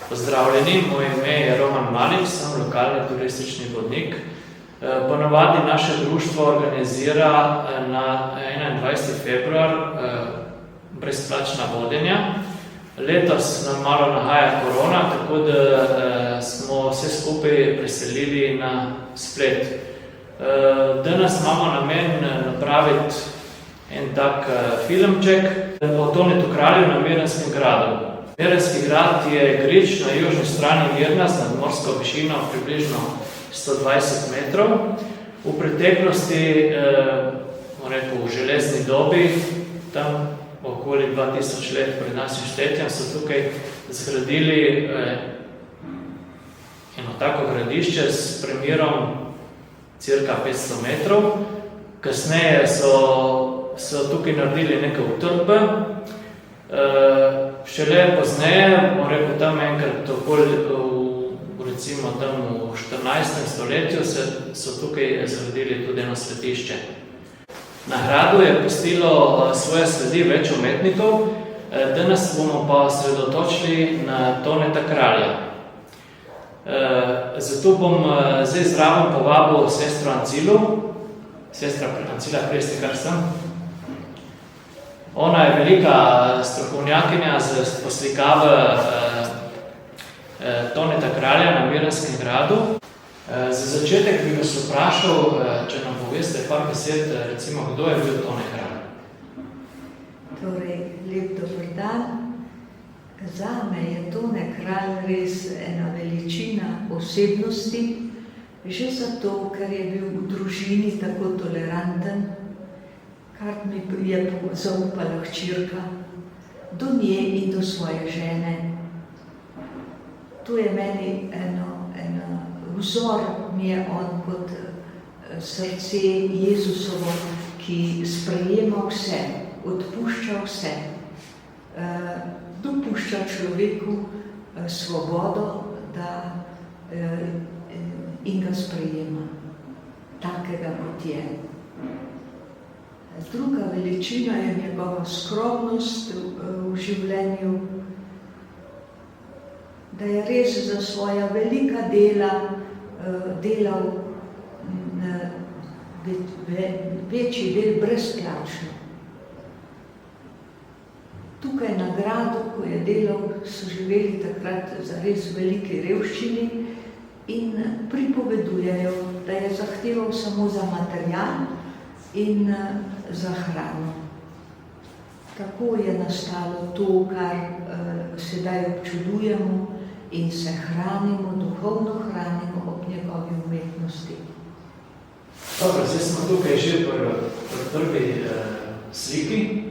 Pozdravljeni, moje ime je Roman Malik, sem lokalni turistični vodnik. Ponavadi naše društvo organizira na 21. februar brezplačna vodenja. Letos nam malo nahaja korona, tako da smo vse skupaj preselili na splet. Danes imamo namen napraviti en tak filmček o Tonetu Kralju na Mirnskem gradu. Mirnski grad je grič na južni strani Mirna z nadmorsko višino približno 120 metrov. V preteklosti, v železni dobi, tam okoli 2000 let pred našim štetjem, so tukaj zgradili eno tako gradišče s premirom cirka 500 metrov. Kasneje so tukaj naredili neke utrdbe. Šele pozneje, tam enkrat recimo tam v 14. stoletju so tukaj zgradili tudi eno svetišče. Na gradu je pustilo svoje sledi več umetnikov, danes bomo pa osredotočili na Toneta Kralja. Zato bom zdaj zraven povabil sestro Ancilu. Sestra Ancila, presti kar sem. Ona je velika strokovnjakinja za poslikave Toneta Kralja na Mirnskem gradu. Za začetek bi vas vprašal, če nam poveste par besed, recimo, kdo je bil Tone Kralj? Torej, lep dober dan. Zame je Tone Kralj res ena veličina osebnosti, že zato, ker je bil v družini tako toleranten, kar mi je zaupala hčerka, do nje in do svoje žene. To je meni vzor, mi je on kot srce Jezusovo, ki sprejema vse, odpušča vse, dopušča človeku svobodo, in ga sprejema, takega kot je. Druga veličina je njegova skromnost v življenju, da je res za svoja velika dela delal večji del brezplačno. Tukaj na gradu, ko je delal, so živeli takrat za res velike revščini in pripovedujejo, da je zahteval samo za material in za hrano. Tako je nastalo to, kar sedaj občudujemo in se hranimo, duhovno hranimo ob njegovi umetnosti. Dobro, zdaj smo tukaj že pri prvi sliki.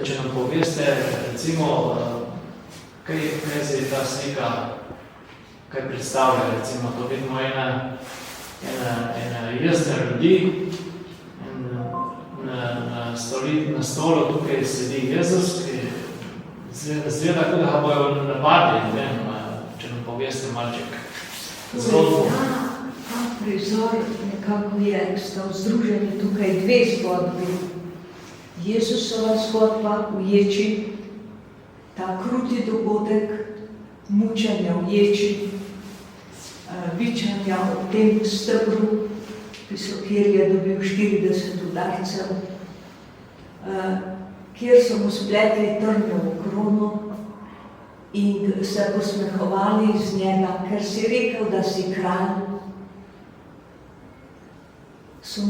Če nam poveste, recimo, kaj je ta slika, kaj predstavlja, recimo, to vidimo ena jezda ljudi, na stolu tukaj sedi Jezus, ki zgleda, kot da ga bojo napadli, če nam poveste malček zgodbo. Ta prizor nekako je, sta združeni tukaj dve zgodbi. Jezusova zgodba v ječi, ta kruti dogodek mučenja v ječi, bičanja ob tem stebru, kjer je dobil 40 udarcev, kjer so mu spletli trnjevo krono in se posmehovali iz njega, ker si rekel, da si kralj. So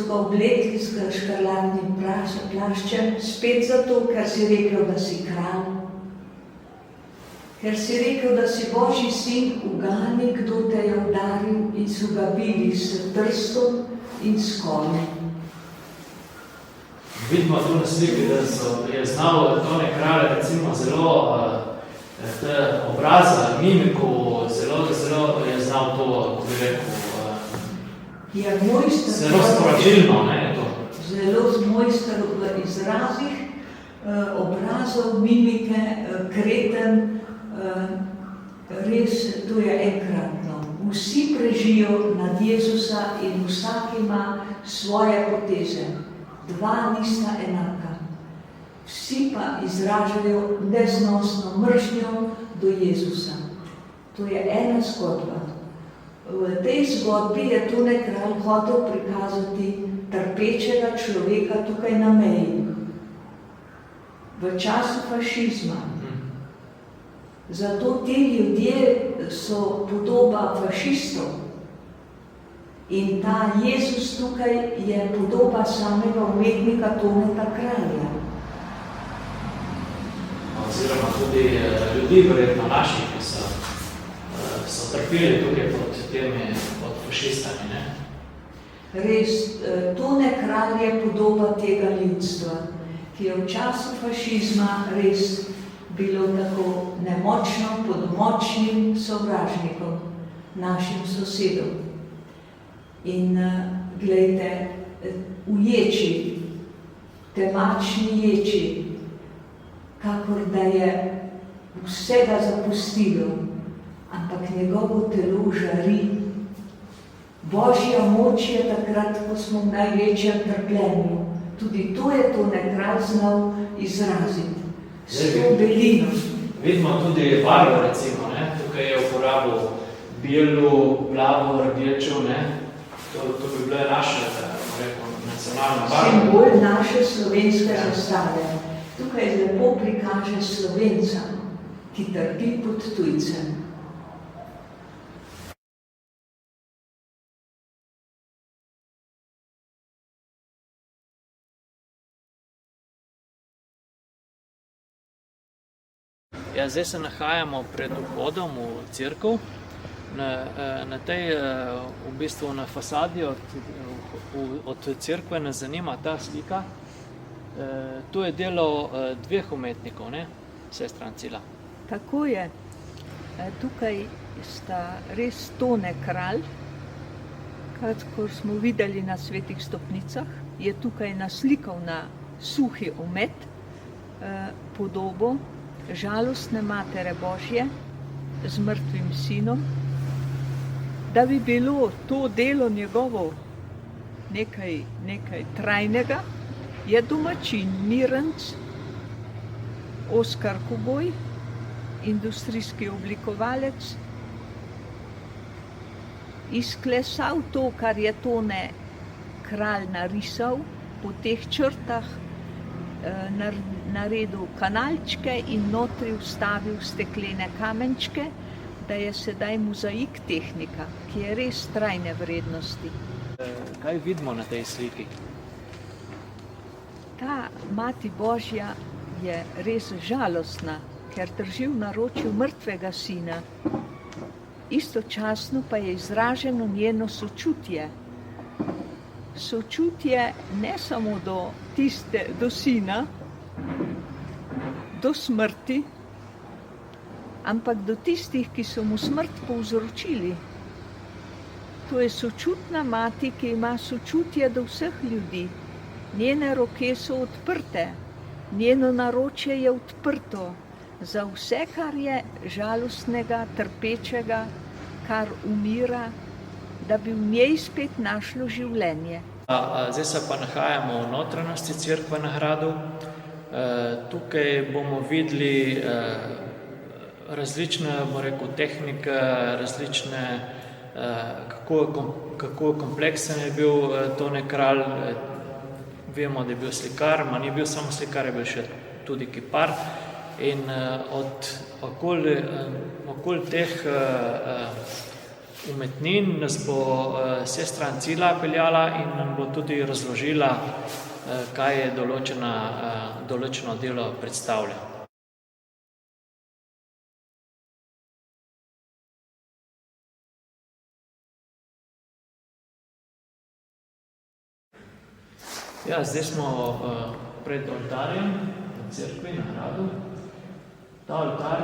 ga oblekli s škrlatnim plaščem, spet zato, ker si rekel, da si kralj. Ker si rekel, da si Božji sin, ugani, kdo te je udaril, in so ga bili s trstom in s konjem. Vidimo tu na sliki, da je znal Tone Kralj recimo zelo obraza, mimiku, zelo je znal to, ko bi rekel, zelo sporočilno, je to. Zelo mojster v izrazih, obrazov, mimike, kreten, res, to je enkratno. Vsi prežijo nad Jezusa in vsak ima svoje poteze. Dva nista enaka. Vsi pa izražajo neznosno mržnjo do Jezusa. To je ena zgodba. V tej zgodbi je Tone Kralj hotel prikazati trpečega človeka tukaj na meji. V času fašizma. Zato ti ljudje so podoba fašistov. In ta Jezus tukaj je podoba samega umetnika Toneta Kralja. Oziroma tudi ljudi, verjetno naših, ki so trpili tukaj pod fašistami, ne? Res, Tone Kralj je podoba tega ljudstva, ki je v času fašizma res bilo tako nemočno pod močnim sovražnikom, našim sosedom. In glejte, v ječi, temačni ječi, kakor da je vsega zapustilo, ampak njegovo telo žari. Božja moč je takrat, ko smo v največjem trpljenju. Tudi to je Tone Kralj znal izraziti. S to belino. Vidimo tudi barvo, recimo, ne? Tukaj je uporabil belu, plavo, rdečo, ne? To bi bila naša, nacionalna barva. Simbol naše slovenske zastave. Tukaj lepo prikaže Slovenca, ki trpi pod tujcem. Ja, zdaj se nahajamo pred vhodom v cerkev. Na tej, v bistvu na fasadi od cerkve nas zanima ta slika. To je delo dveh umetnikov, ne, sestra Ancila? Tako je. Tukaj sta res Tone Kralj, kakor smo videli na Svetih stopnicah, je tukaj naslikal na suhi omet podobo žalostne Matere Božje z mrtvim sinom. Da bi bilo to delo njegovo nekaj trajnega, je domačin Mirenc, Oskar Kogoj, industrijski oblikovalec, izklesal to, kar je Tone Kralj narisal, po teh črtah naredil kanalčke in notri vstavil steklene kamenčke, da je sedaj mozaik tehnika, ki je res trajne vrednosti. Kaj vidimo na tej sliki? Ta Mati Božja je res žalostna, ker drži v naročju mrtvega sina. Istočasno pa je izraženo njeno sočutje. Sočutje ne samo do sina, do smrti, ampak do tistih, ki so mu smrt povzročili. To je sočutna mati, ki ima sočutje do vseh ljudi. Njene roke so odprte, njeno naročje je odprto za vse, kar je žalostnega, trpečega, kar umira, da bi v njej spet našlo življenje. Zdaj se pa nahajamo v notranjosti cerkve na gradu. Tukaj bomo videli različne, tehnike, različne, kako kompleksen je bil Tone Kralj. Vemo, da je bil slikar, ma ni bil samo slikar, je bil še tudi kipar. In okoli teh umetnin nas bo sestra Ancila peljala in nam bo tudi razložila, kaj je določeno delo predstavlja. Ja, zdaj smo pred oltarjem v cerkvi na gradu. Ta oltar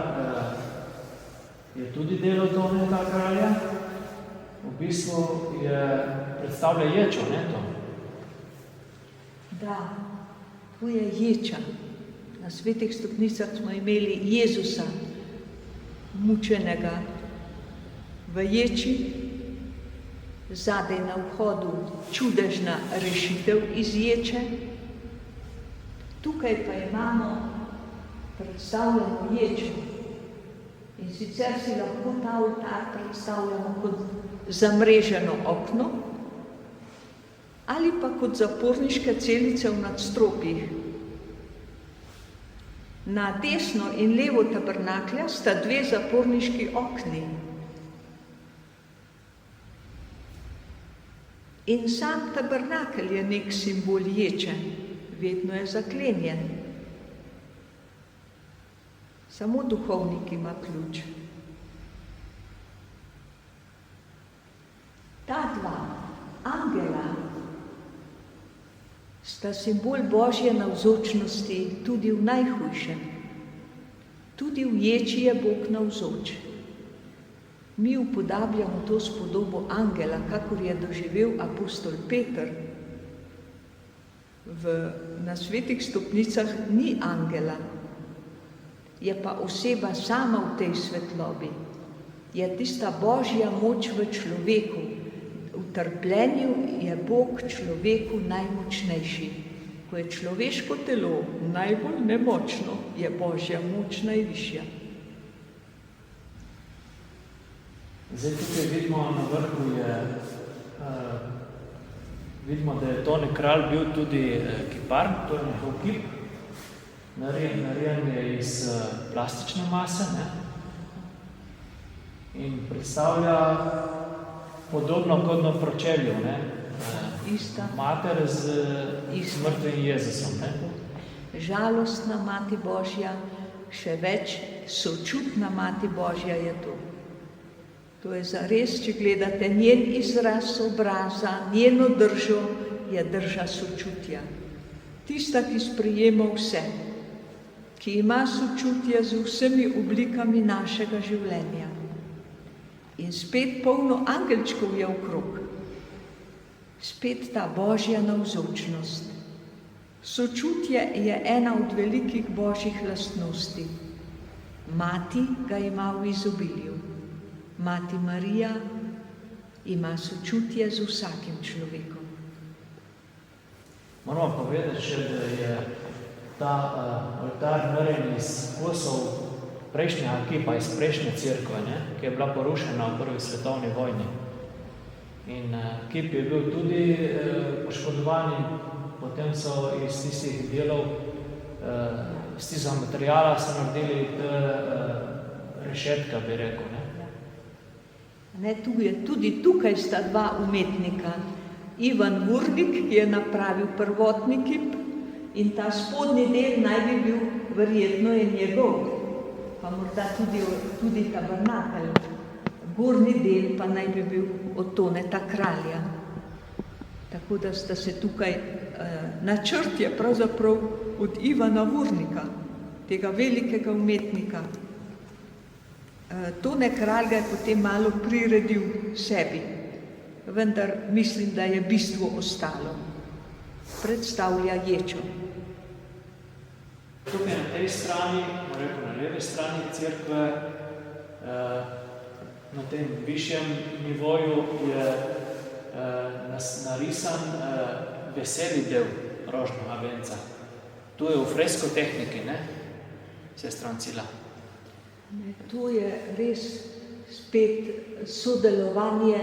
je tudi delo Toneta Kralja. V bistvu predstavlja ječo, ne to? Da, to je ječa. Na Svetih stopnicah smo imeli Jezusa, mučenega v ječi, zadaj na vhodu čudežna rešitev iz ječe. Tukaj pa imamo predstavljeno ječo. In sicer si lahko ta oltar predstavljamo kot zamreženo okno ali pa kot zaporniške celice v nadstropjih. Na desno in levo tabernaklja sta dve zaporniški okni. In sam tabernakelj je nek simbol ječe, vedno je zaklenjen. Samo duhovnik ima ključ. Ta dva angela sta simbol Božje navzočnosti tudi v najhujšem. Tudi v ječi je Bog navzoč. Mi upodabljamo to spodobo angela, kakor je doživel apostol Peter. Na svetih stopnicah ni angela, je pa oseba sama v tej svetlobi. Je tista Božja moč v človeku. V trpljenju je Bog človeku najmočnejši. Ko je človeško telo najbolj nemočno, je Božja moč najvišja. Zdaj tukaj vidimo na vrhu vidimo, da je Tone kralj bil tudi kipar, to je njegov kip. Narejen je iz plastične mase, ne? In predstavlja podobno kot na pročelju, ne? Mater z mrtvim Jezusom, ne? Žalostna Mati Božja, še več sočutna Mati Božja je to. To je zares, če gledate njen izraz obraza, njeno držo, je drža sočutja. Tista, ki sprejema vse, ki ima sočutje z vsemi oblikami našega življenja. In spet polno angelčkov je okrog. Spet ta Božja navzočnost. Sočutje je ena od velikih Božjih lastnosti. Mati ga ima v izobilju. Mati Marija ima sočutje z vsakim človekom. Moramo povedati še, da je ta oltar narejen iz kosov prejšnjega kipa, iz prejšnje cerkve, ne, ki je bila porušena v prvi svetovni vojni. In kip je bil tudi poškodovan in potem so iz tistih delov, iz tistega materijala so naredili rešetka, bi rekel, ne. Tudi tukaj sta dva umetnika. Ivan Vurnik, ki je napravil prvotni kip, in ta spodnji del naj bi bil verjetno je njegov, pa morda tudi tabernakelj. Gornji del pa naj bi bil od Toneta kralja. Tako da sta se tukaj, načrt je pravzaprav od Ivana Vurnika, tega velikega umetnika. Tone kralj ga je potem malo priredil sebi, vendar mislim, da je bistvo ostalo. Predstavlja ječo. Tukaj na tej strani, na levi strani cerkve, na tem višjem nivoju je narisan veseli del rožnega venca. Tu je v fresko tehniki, ne? Sestra Ancila. To je res spet sodelovanje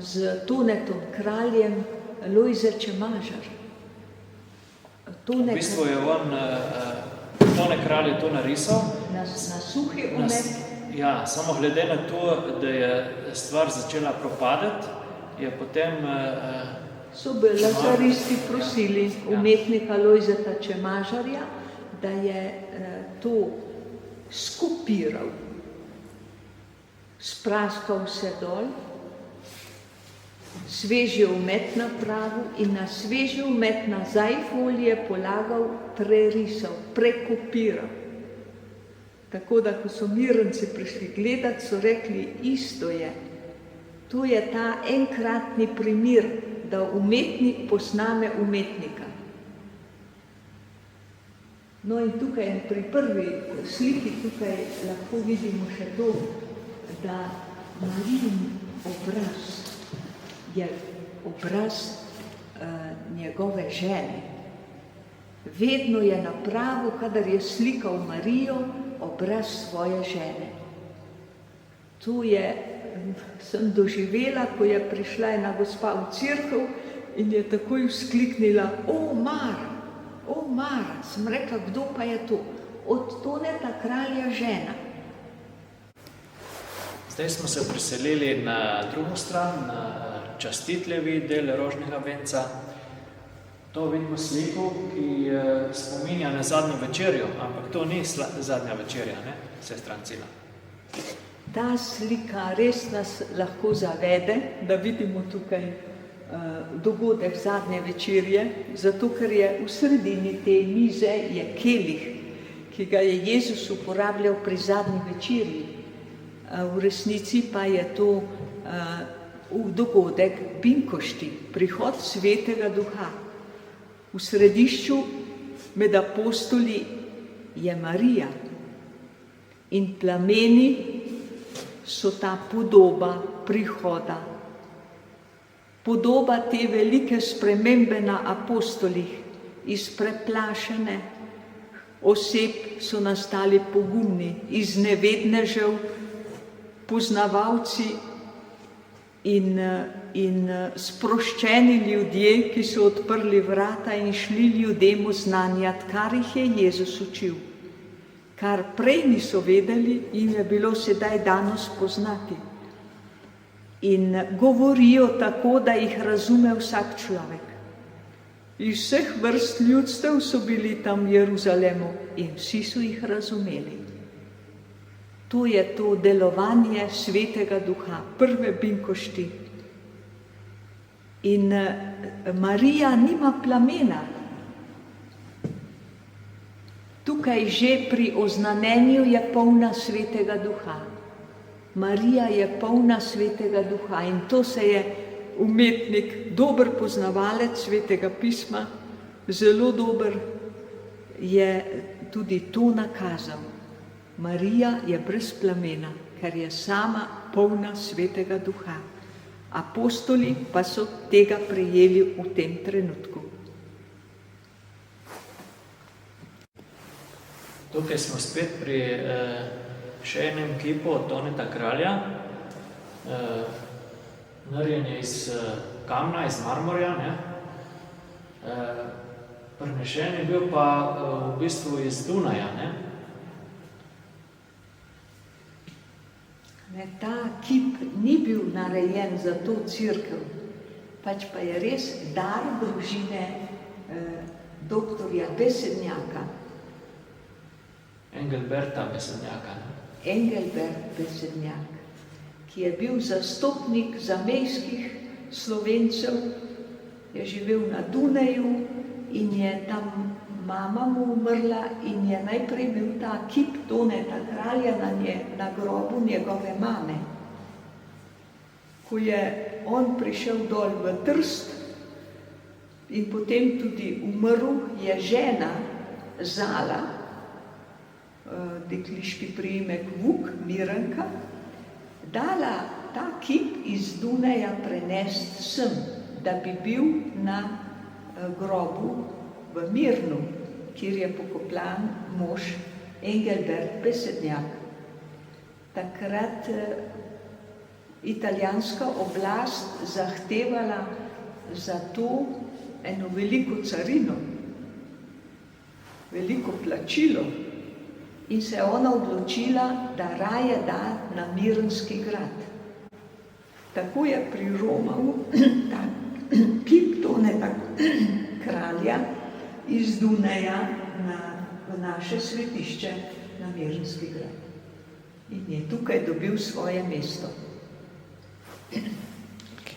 z Tonetom kraljem Lojze Čemažar. V bistvu je on, Tone kralj je to narisal. Na suhi omet. Ja, samo glede na to, da je stvar začela propadati, je potem... So bi lazaristi prosili umetnika Lojzeta Čemažarja, da je to skopiral, spraskal se dol, sveži omet napravil in na sveži omet nazaj folije polagal, prerisal, prekopiral. Tako da, ko so mirenci prišli gledati, so rekli, isto je. To je ta enkratni primer, da umetnik posname umetnika. No in tukaj pri prvi sliki tukaj lahko vidimo še to, da Marijin obraz je obraz njegove žene. Vedno je na pravu, kadar je slikal Marijo, obraz svoje žene. To sem doživela, ko je prišla ena gospa v cerkev in je takoj vzkliknila: O Mara, sem rekla, kdo pa je to? Od Toneta Kralja žena. Zdaj smo se preselili na drugo stran, na častitljevi del rožnega venca. To vidimo sliko, ki spominja na zadnjo večerjo, ampak to ni zadnja večerja, ne, sestra Ancila? Ta slika res nas lahko zavede, da vidimo tukaj dogodek zadnje večerje, zato ker je v sredini te mize je kelih, ki ga je Jezus uporabljal pri zadnji večerji. V resnici pa je to dogodek binkošti, prihod Svetega Duha. V središču med apostoli je Marija in plameni so ta podoba prihoda. Podoba te velike spremembe na apostolih. Iz preplašene oseb so nastali pogumni, iz nevednežev poznavalci in sproščeni ljudje, ki so odprli vrata in šli ljudem oznanjati, kar jih je Jezus učil. Kar prej niso vedeli, jim je bilo sedaj dano spoznati. In govorijo tako, da jih razume vsak človek. Iz vseh vrst ljudstev so bili tam v Jeruzalemu in vsi so jih razumeli. To je to delovanje Svetega Duha, prve binkošti. In Marija nima plamena. Tukaj že pri oznanenju je polna Svetega Duha. Marija je polna Svetega Duha in to se je umetnik, dober poznavalec Svetega pisma, zelo dober je tudi to nakazal. Marija je brez plamena, ker je sama polna Svetega Duha. Apostoli pa so tega prejeli v tem trenutku. Tukaj smo spet pri še enem kipu od Toneta Kralja. Narejen je iz kamna, iz marmorja. Prinešen je bil pa v bistvu iz Dunaja. Ta kip ni bil narejen za to cerkev, pač pa je res dar družine doktorja Besednjaka. Engelberta Besednjaka. Engelbert Besednjak, ki je bil zastopnik zamejskih Slovencev, je živel na Dunaju in je tam mama mu umrla in je najprej bil ta kip Toneta Kralja na grobu njegove mame. Ko je on prišel dol v Trst in potem tudi umrl, je žena Zala, dekliški priimek Vuk, Miranka, dala ta kip iz Dunaja prenesti sem, da bi bil na grobu v Mirnu, kjer je pokopljan mož Engelbert Besednjak. Takrat italijanska oblast zahtevala za to eno veliko carino, veliko plačilo in se je ona odločila, da raje da na Mirnski grad. Tako je priromal ta kip Toneta Kralja iz Dunaja v naše svetišče na Mirnski grad. In je tukaj dobil svoje mesto.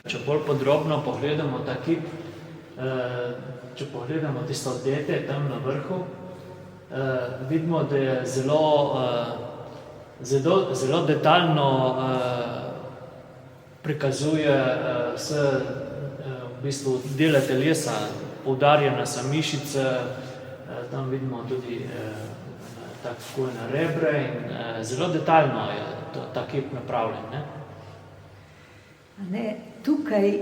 Če bolj podrobno pogledamo ta kip, če pogledamo tisto dete tam na vrhu, vidimo, da je zelo detaljno prikazuje vse v bistvu dele telesa, poudarjena so mišice, tam vidimo tudi tako na rebre in zelo detaljno je ta kip napravljen. Tukaj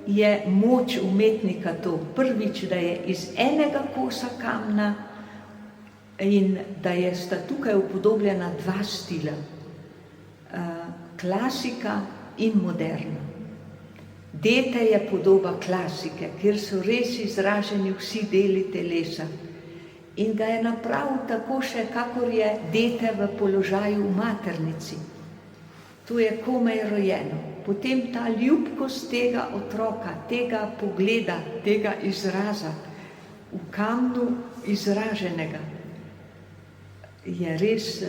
je moč umetnika to. Prvič, da je iz enega kosa kamna in da sta tukaj upodobljena dva stila, klasika in moderna. Dete je podoba klasike, kjer so res izraženi vsi deli telesa in ga je napravil tako še, kakor je dete v položaju v maternici. To je komaj rojeno. Potem ta ljubkost tega otroka, tega pogleda, tega izraza, v kamnu izraženega, je res,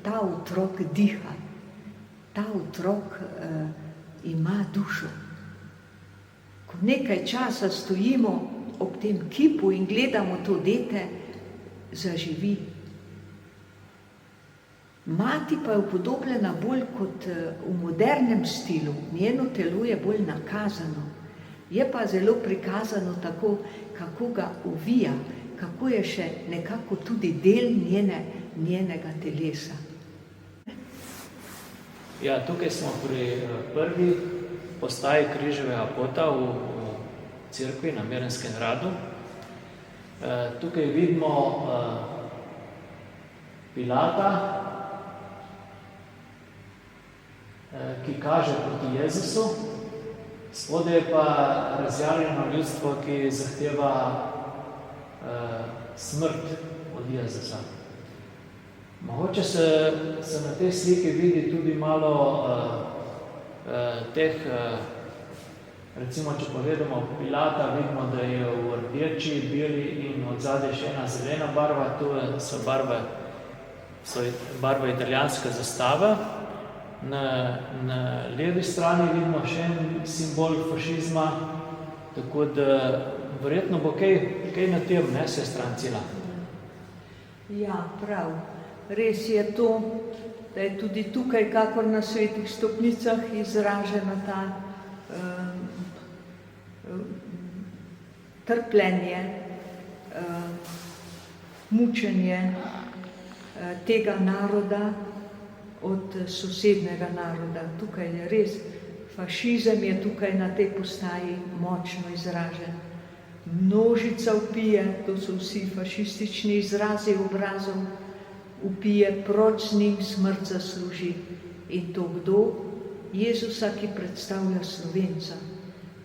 ta otrok diha, ta otrok ima dušo. Ko nekaj časa stojimo ob tem kipu in gledamo to dete, zaživi. Mati pa je upodobljena bolj kot v modernem stilu, njeno telo je bolj nakazano, je pa zelo prikazano tako, kako ga ovija, kako je še nekako tudi del njenega telesa. Ja, tukaj smo pri prvi postaji križevega pota v cerkvi na Mirnskem gradu. Tukaj vidimo Pilata, ki kaže proti Jezusu, spodaj je pa razjarjeno ljudstvo, ki zahteva smrt od Jezusa. Mogoče se na tej sliki vidi tudi malo teh, recimo, če pogledamo Pilata, vidimo, da je v rdeči, beli in odzadaj še ena zelena barva, to so barve italijanske zastave. Na levi strani vidimo še en simbol fašizma, tako da verjetno bo kaj na tem, ne, sestra Ancila? Ja, prav. Res je to, da je tudi tukaj, kakor na Svetih stopnicah, izražena ta trpljenje, mučenje tega naroda od sosednega naroda. Tukaj je res, fašizem je tukaj na tej postaji močno izražen. Množica vpije, to so vsi fašistični izrazi obrazov, vpije, proč z njim smrt zasluži. In to kdo? Jezusa, ki predstavlja Slovenca,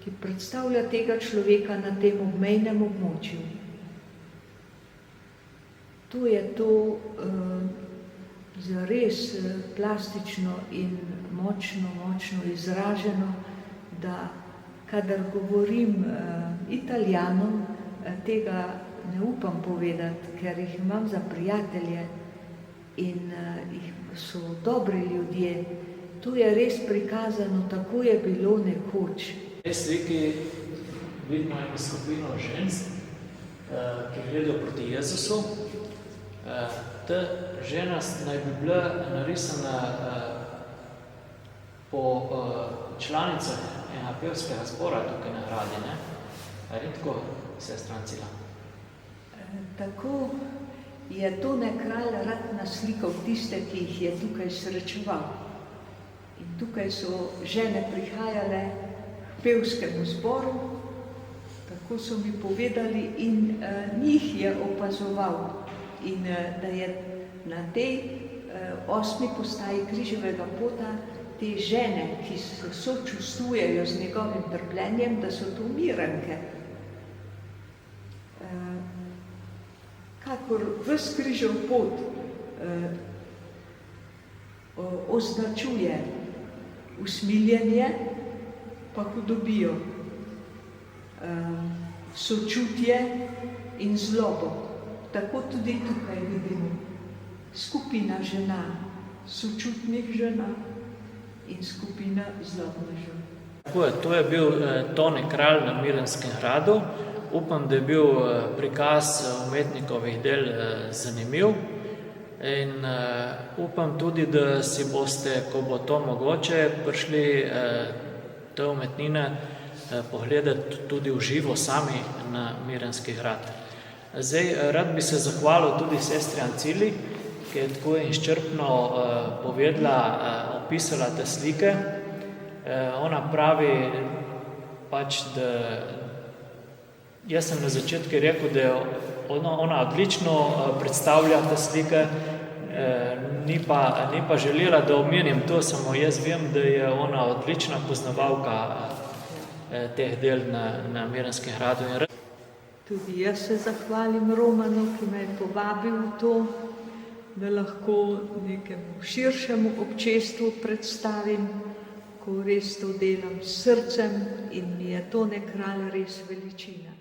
ki predstavlja tega človeka na tem obmejnem območju. To je to zares plastično in močno izraženo, da kadar govorim Italijanom, tega ne upam povedati, ker jih imam za prijatelje in so dobri ljudje. Tu je res prikazano, tako je bilo nekoč. V tej sliki vidimo eno skupino žensk, ki gledajo proti Jezusu. Ta žena naj bi bila narisana po članicah enega pevskega zbora tukaj na Gradi, ne? Ali je tako, sestra Ancila? Tako je Tone Kralj rad naslikal tiste, ki jih je tukaj srečeval. In tukaj so žene prihajale k pevskemu zboru, tako so mi povedali, in njih je opazoval. In da je na tej 8. postaji križevega pota te žene, ki se sočustvujejo z njegovim trpljenjem, da so to Mirnke. Kakor ves križev pot označuje usmiljenje, pa hudobijo, sočutje in zlobo. Tako tudi tukaj vidimo skupina žena, sočutnih žena in skupina zlobnežev. To je bil Tone Kralj na Mirnskem gradu. Upam, da je bil prikaz umetnikovih del zanimiv in upam tudi, da si boste, ko bo to mogoče, prišli te umetnine pogledati tudi v živo sami na Mirnski grad. Zdaj, rad bi se zahvalil tudi sestri Ancili, ki je tako izčrpno povedala, opisala te slike. Ona pravi pač, da jaz sem na začetku rekel, da je ona odlično predstavlja te slike, ni pa želela, da omenim to, samo jaz vem, da je ona odlična poznavalka teh del na Miranskem gradu. Tudi jaz se zahvalim Romanu, ki me je povabil v to, da lahko nekemu širšemu občestvu predstavim, ko res to delam s srcem in mi je Tone Kralj res veličina.